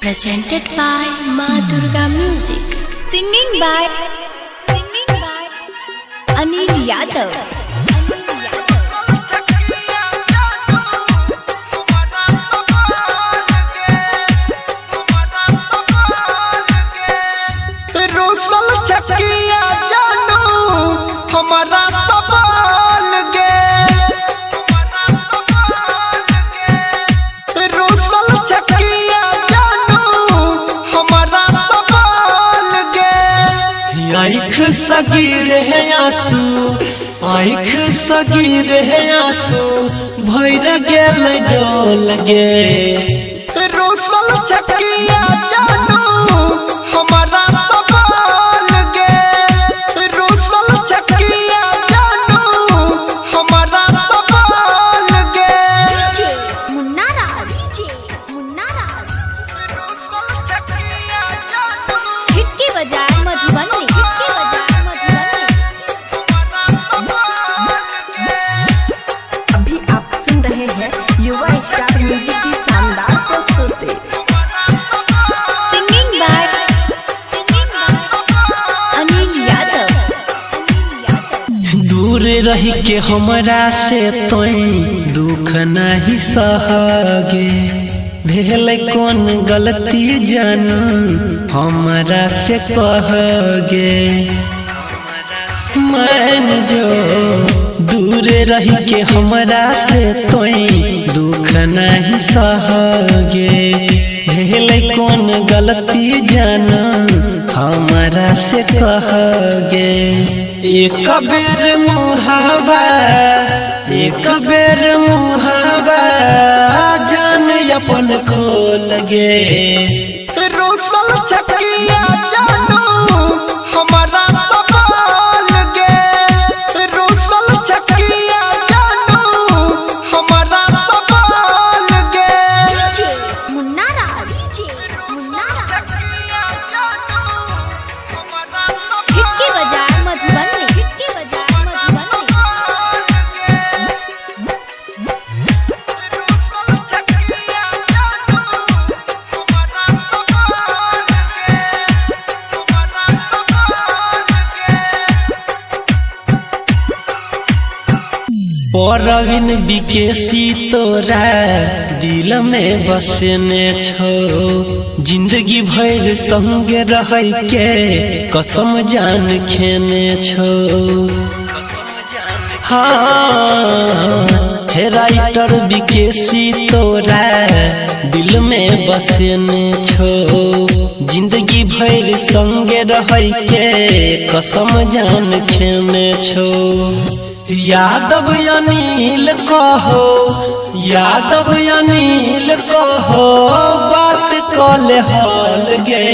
presented by Ma Durga Music, singing by Anil Yadav. आँख सगीर है आंसू, आँख सगीर है आंसू, भैर गेल डोल गे। रोसल चकिया जानू हमारा सवाल गे, रोसल चकिया जानू हमारा सवाल गे। मुन्ना राज, मुन्ना राज, रोसल चकिया जानू छिटकी बजाए मधुबनी। अभी आप सुन रहे हैं युवा स्टार म्यूजिक की शानदार प्रस्तुति। Singing by Anil Yadav. दूर रही के हमरा से तोई दुख नहीं सहगे, भेल कौन गलती जानू हमरा से कहगे। मान जो दूर रही के हमरा से तोई दुख नहीं सहगे, भेल कौन गलती जानू हमरा से कहगे। एक बेर मुहावा, एक बेर मुहावा, जान अपन खोल गे। रोसल चकिया जानू हमारा सवाल गे, रोसल चकिया जानू हमारा सवाल गे। मुन्ना राज, मुन्ना राज, चकिया जानू हमारा छिटकी बजाए मधुबनी, छिटकी बजाए मधुबनी। रोसल चकिया जानू हमारा सवाल गे, हमारा सवाल गे। परवीन विकेसी तोरा दिल में बसने छो, जिंदगी भर संगे रह के कसम जान खेने छो। हाँ हे राइटर विकेसी तोरा दिल में बसने छो, जिंदगी भर संगे रह के कसम जान खेने छो। यादव अनिल कहो, यादव अनिल कहो, बात कल हल गे।